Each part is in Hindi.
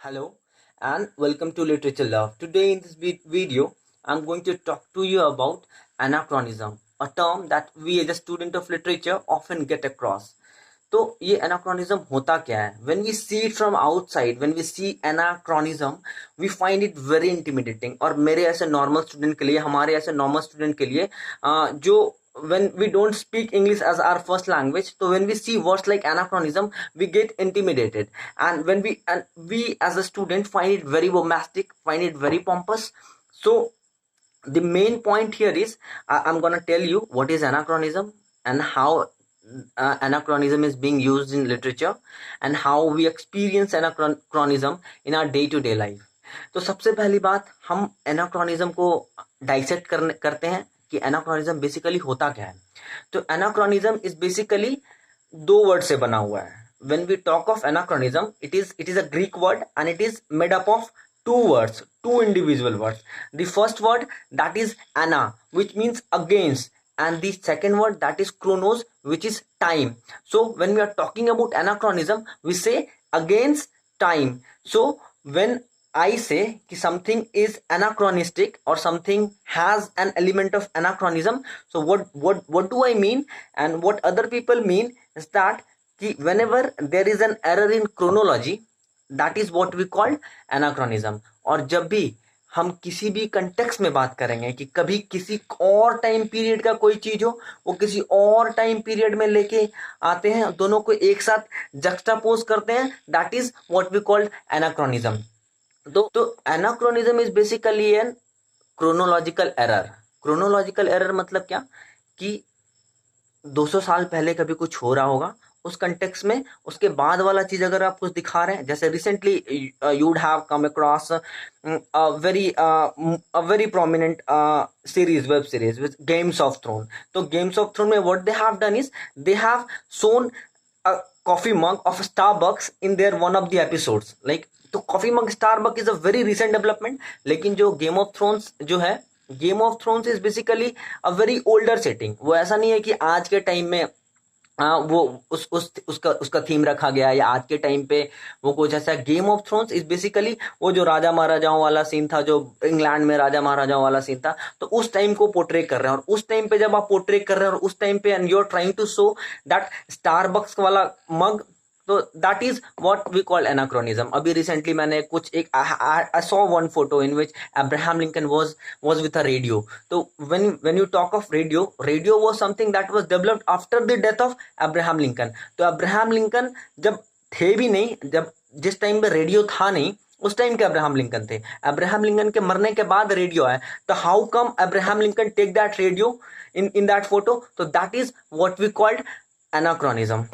Hello and welcome to Literature Love. Today in this video, I'm going to talk to you about anachronism, a term that we as a student of literature often get across. तो ये anachronism होता क्या है? When we see it from outside, when we see anachronism, we find it very intimidating. और मेरे ऐसे normal student के लिए, हमारे ऐसे normal student के लिए जो when we don't speak English as our first language, so when we see words like anachronism, we get intimidated, and when we as a student find it very bombastic, find it very pompous. So the main point here is I'm gonna tell you what is anachronism and how anachronism is being used in literature and how we experience anachronism in our day-to-day life. तो सबसे पहली बात हम anachronism को dissect करते हैं कि एनाक्रोनिज्म बेसिकली होता क्या है. तो एनाक्रोनिज्म इज बेसिकली दो वर्ड से बना हुआ है. When we talk of anachronism, it is a Greek word and it is made up of two words, two individual words. The first word, that is ana, which means against, and the second word, that is chronos, which is time. So when we are talking about anachronism, we say against time. So when I say कि something is anachronistic or something has an element of anachronism, so what do I mean and what other people mean is that कि whenever there is an error in chronology, that is what we call anachronism. और जब भी हम किसी भी कंटेक्स्ट में बात करेंगे कि कभी किसी और टाइम पीरियड का कोई चीज हो, वो किसी और टाइम पीरियड में लेके आते हैं, दोनों को एक साथ जक्स्टापोज करते हैं, that is what we called anachronism. तो anachronism is basically an chronological error. Chronological error मतलब क्या कि 200 साल पहले कभी कुछ हो रहा होगा उस कंटेक्स्ट में, उसके बाद वाला चीज अगर आप कुछ दिखा रहे हैं, जैसे recently you would have come across a very prominent series, web series with Games of Throne. तो गेम्स ऑफ थ्रोन में what they have done is they have shown a coffee mug of Starbucks in there one of the episodes. Like तो coffee mug Starbuck is a very recent development, लेकिन जो गेम ऑफ थ्रोन्स जो है, Game of Thrones is basically a very older setting. वो ऐसा नहीं है कि आज के टाइम में वो उसका थीम रखा गया है या आज के टाइम पे वो कुछ ऐसा. Game of Thrones is basically वो जो राजा महाराजाओं वाला सीन था, जो इंग्लैंड में राजा महाराजाओं वाला सीन था, तो उस टाइम को पोर्ट्रे कर रहे हैं. और उस टाइम पे जब आप पोर्ट्रे कर रहे हैं और उस टाइम पे and you are trying to show that Starbucks वाला मग, तो that is what we call anachronism. अभी रिसेंटली मैंने कुछ एक I saw one photo in which Abraham Lincoln was with a radio. तो when you talk of radio was something that was developed after the death of Abraham Lincoln. तो अब्राहम लिंकन जब थे भी नहीं, जब जिस टाइम पे रेडियो था नहीं, उस टाइम के अब्राहम लिंकन थे. अब्राहम लिंकन के मरने के बाद रेडियो आया. तो how come Abraham Lincoln take that radio in that photo? तो that is what we called anachronism.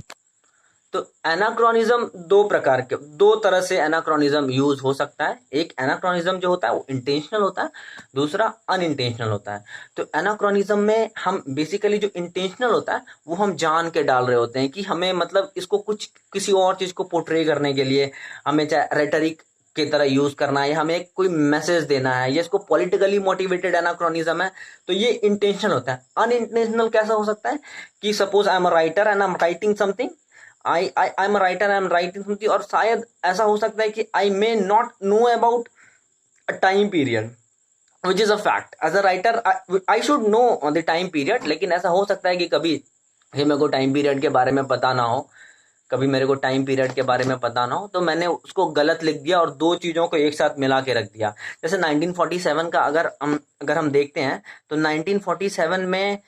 तो एनाक्रोनिज्म दो तरह से एनाक्रोनिज्म यूज हो सकता है. एक एनाक्रोनिज्म जो होता है वो इंटेंशनल होता है, दूसरा अनइंटेंशनल होता है. तो एनाक्रोनिज्म में हम बेसिकली जो इंटेंशनल होता है वो हम जान के डाल रहे होते हैं कि हमें मतलब इसको कुछ किसी और चीज को पोर्ट्रे करने के लिए हमें चाहे रेटरिक की तरह यूज करना है या हमें कोई मैसेज देना है या इसको पॉलिटिकली मोटिवेटेड एनाक्रोनिज्म है, तो ये इंटेंशनल होता है. अनइंटेंशनल कैसा हो सकता है कि suppose I am a writer and I am writing something, I am writer, I am writing something, और शायद ऐसा हो सकता है कि I may not know about a time period which is a fact. As a writer I should know the time period, लेकिन ऐसा हो सकता है कि कभी मेरे को टाइम पीरियड के बारे में पता ना हो, तो मैंने उसको गलत लिख दिया और दो चीजों को एक साथ मिला के रख दिया. जैसे 1947 का अगर हम देखते हैं तो 1947 में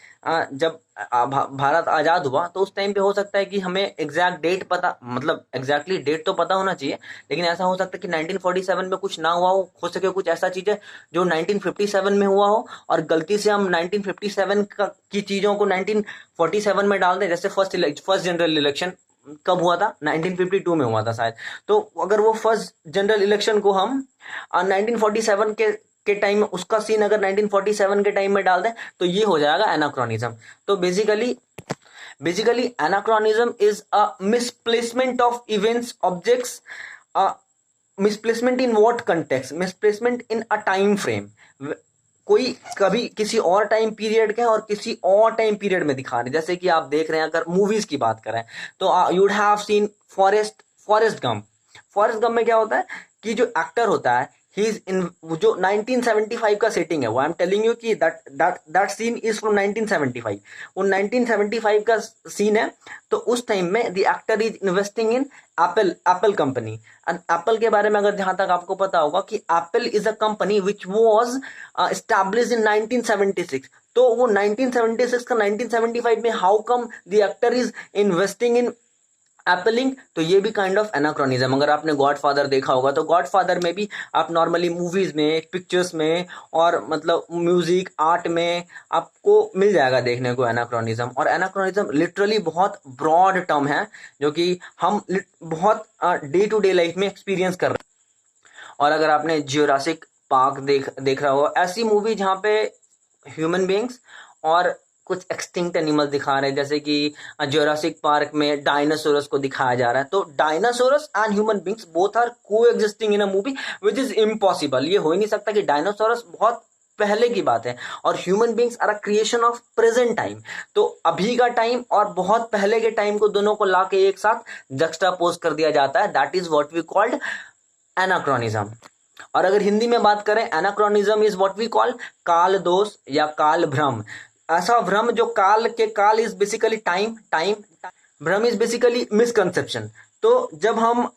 जब भारत आजाद हुआ, तो उस टाइम पे हो सकता है कि हमें एग्जैक्ट डेट पता, मतलब एग्जैक्टली डेट तो पता होना चाहिए, लेकिन ऐसा हो सकता है कि 1947 में कुछ ना हुआ हो सके कुछ ऐसा चीज है जो 1957 में हुआ हो, और गलती से हम 1957 की चीजों को 1947 में डाल दें. जैसे फर्स्ट जनरल इलेक्शन कब हुआ था? 1952 में हुआ था शायद. तो अगर वो फर्स्ट जनरल इलेक्शन को हम 1947 के टाइम में, उसका सीन अगर 1947 के टाइम में डाल दें, तो ये हो जाएगा एनाक्रोनिज्म. तो basically anachronism is a misplacement of events, objects. Misplacement in what context? Misplacement in a time frame. कोई कभी किसी और टाइम पीरियड के और किसी और टाइम पीरियड में दिखा रहे. जैसे कि आप देख रहे हैं, अगर मूवीज की बात करें तो you would have seen Forrest Gump. में क्या होता है कि जो एक्टर होता है ही इज इन, जो 1975 का सेटिंग है वो आई एम टेलिंग यू कि दैट सीन इज फ्रॉम 1975, वो 1975 का सीन है। तो उस टाइम में the actor is investing in Apple company. And Apple के बारे में अगर जहां तक आपको पता होगा कि Apple is a company which was established in 1976। तो वो 1976 का 1975 में how come the actor is investing in एप्पलिंग, तो ये भी काइंड ऑफ एनाक्रोनिज्म। अगर आपने गॉडफादर देखा होगा तो गॉडफादर में भी आप नॉर्मली मूवीज में, पिक्चर्स में और मतलब म्यूजिक आर्ट में आपको मिल जाएगा देखने को एनाक्रोनिज्म। और एनाक्रोनिज्म लिटरली बहुत ब्रॉड टर्म है जो कि हम बहुत डे टू डे लाइफ में एक्सपीरियंस कर रहे हैं। और अगर आपने ज्यूरासिक पार्क देख रहा हो, ऐसी मूवी जहाँ पे ह्यूमन बींग्स और कुछ एक्सटिंक्ट एनिमल्स दिखा रहे हैं, जैसे कि ज्यूरासिक पार्क में डायनासोरस को दिखाया जा रहा है। तो dinosaurs and human beings both are coexisting in a movie which is impossible. ये हो ही नहीं सकता कि डायनासोरस बहुत पहले की बात है और human beings are a creation of present time. तो अभी का टाइम और बहुत पहले के टाइम को दोनों को लाके एक साथ जक्स्टापोज कर दिया जाता है, that is what we called anachronism. और अगर हिंदी में बात करें, anachronism is what we call काल दोष या काल भ्रम। ऐसा भ्रम जो काल के, काल इज बेसिकली टाइम, भ्रम इज बेसिकली मिसकंसेप्शन। तो जब हम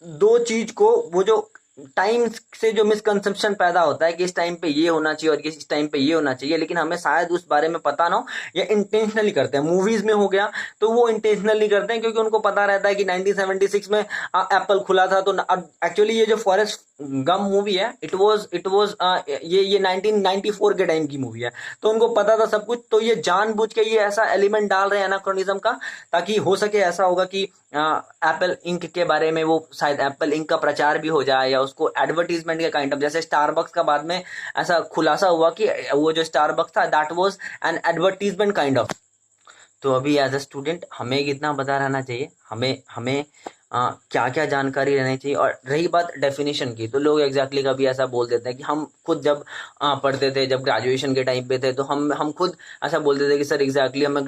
दो चीज को, वो जो टाइम से जो मिसकंसेप्शन पैदा होता है कि इस टाइम पे ये होना चाहिए और इस टाइम पे ये होना चाहिए, लेकिन हमें शायद उस बारे में पता ना हो या इंटेंशनली करते हैं। मूवीज में हो गया तो वो इंटेंशनली करते हैं क्योंकि उनको पता रहता है कि 1976 में एप्पल खुला था। तो एक्चुअली ये जो फॉरेस्ट गम मूवी है, इट वाज ये 1994 के टाइम की मूवी है, तो उनको पता था सब कुछ। तो ये जानबूझ के ये ऐसा एलिमेंट डाल रहे हैं एनाक्रोनिज्म का, ताकि हो सके ऐसा होगा कि एप्पल इंक के बारे में वो शायद एप्पल इंक का प्रचार भी हो जाए या उसको एडवर्टीजमेंट के काइंड ऑफ, जैसे स्टारबक्स का बाद में ऐसा खुलासा हुआ कि वो जो स्टारबक्स था that was an advertisement kind of. तो अभी एज अ स्टूडेंट हमें कितना पता रहना चाहिए, हमें हमें क्या क्या जानकारी रहनी चाहिए। और रही बात डेफिनेशन की, तो लोग एग्जैक्टली कभी ऐसा बोल देते हैं कि हम खुद जब पढ़ते थे, जब ग्रेजुएशन के टाइम पे थे, तो हम खुद ऐसा बोलते थे कि सर एग्जैक्टली हमें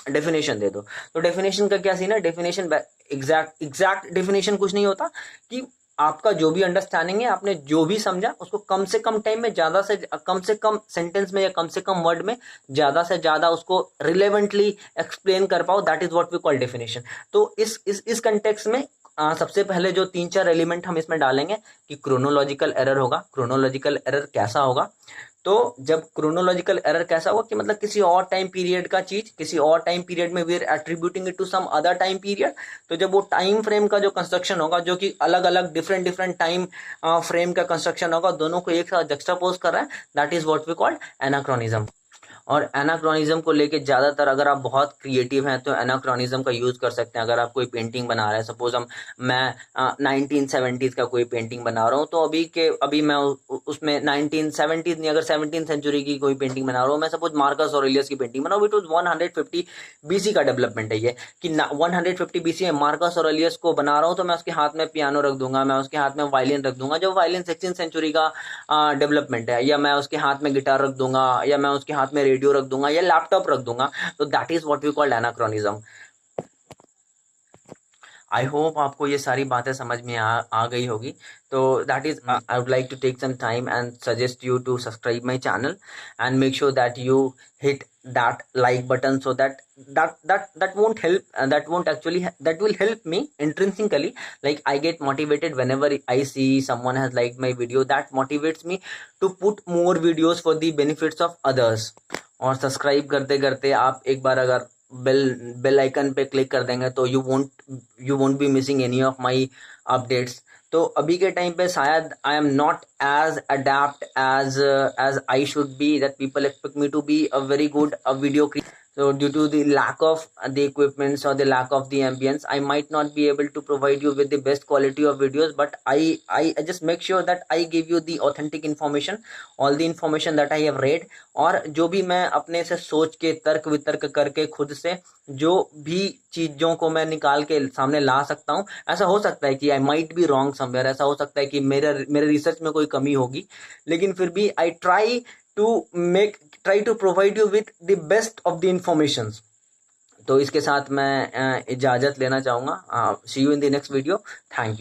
डेफिनेशन दे दो। तो डेफिनेशन का क्या सीन है, डेफिनेशन एग्जैक्ट डेफिनेशन कुछ नहीं होता कि आपका जो भी अंडरस्टैंडिंग है, आपने जो भी समझा उसको कम से कम टाइम में, ज्यादा से कम सेंटेंस में या कम से कम वर्ड में ज्यादा से ज्यादा उसको रिलेवेंटली एक्सप्लेन कर पाओ, that is what we call definition. तो इस कंटेक्स्ट में सबसे पहले जो 3-4 एलिमेंट हम इसमें डालेंगे कि क्रोनोलॉजिकल एरर होगा। क्रोनोलॉजिकल एरर कैसा होगा, तो जब क्रोनोलॉजिकल एरर कैसा होगा कि मतलब किसी और टाइम पीरियड का चीज किसी और टाइम पीरियड में we are attributing it to some other time period. तो जब वो टाइम फ्रेम का जो कंस्ट्रक्शन होगा, जो कि अलग अलग डिफरेंट टाइम फ्रेम का कंस्ट्रक्शन होगा, दोनों को एक साथ जक्स्टापोज कर रहा है, that is what we called anachronism. और एनाक्रोनिज्म को लेके ज्यादातर अगर आप बहुत क्रिएटिव हैं तो एनाक्रोनिज्म का यूज कर सकते हैं। अगर आप कोई पेंटिंग बना रहे हैं, सपोज मैं 1970s का कोई पेंटिंग बना रहा हूँ, तो अभी मैं उसमें 1970s नहीं, अगर 17th सेंचुरी की कोई पेंटिंग बना रहा हूँ, मैं सपोज मार्कस ऑरेलियस की पेंटिंग बना रहा हूँ, इट वाज 150 BC का डेवलपमेंट है ये, कि 150 BC में मार्कस ऑरेलियस को बना रहा हूँ, तो मैं उसके हाथ में पियानो रख दूंगा, मैं उसके हाथ में वायलिन रख दूंगा, जो वायलिन 16th सेंचुरी का डेवलपमेंट है, या मैं उसके हाथ में गिटार रख दूंगा, या मैं उसके हाथ में रेडियो रख दूंगा, या लैपटॉप रख दूंगा। तो that is what we called anachronism. I hope आपको ये सारी बातें समझ में आ गई होगी। तो that is I would like to take some time and suggest you to subscribe my channel and make sure that you hit that like button, so that won't help, that will help me intrinsically. Like, I get motivated whenever I see someone has liked my video. That motivates me to put more videos for the benefits of others. और सब्सक्राइब करते करते आप एक बार अगर बेल आइकन पे क्लिक कर देंगे तो you won't be missing any of my updates. तो अभी के टाइम पे शायद I am not as adept as I should be, that people expect me to be a very good video. So due to the lack of the equipments or the lack of the ambience, I might not be able to provide you with the best quality of videos, but I just make sure that I give you the authentic information, all the information that I have read, और जो भी मैं अपने से सोच के तर्क वितर्क करके खुद से जो भी चीजों को मैं निकाल के सामने ला सकता हूँ। ऐसा हो सकता है कि I might be wrong somewhere, ऐसा हो सकता है कि मेरे रिसर्च में कोई कमी होगी, लेकिन फिर भी आई try to provide you with the best of the informations तो इसके साथ मैं इजाज़त लेना चाहूँगा। See you in the next video. Thank you.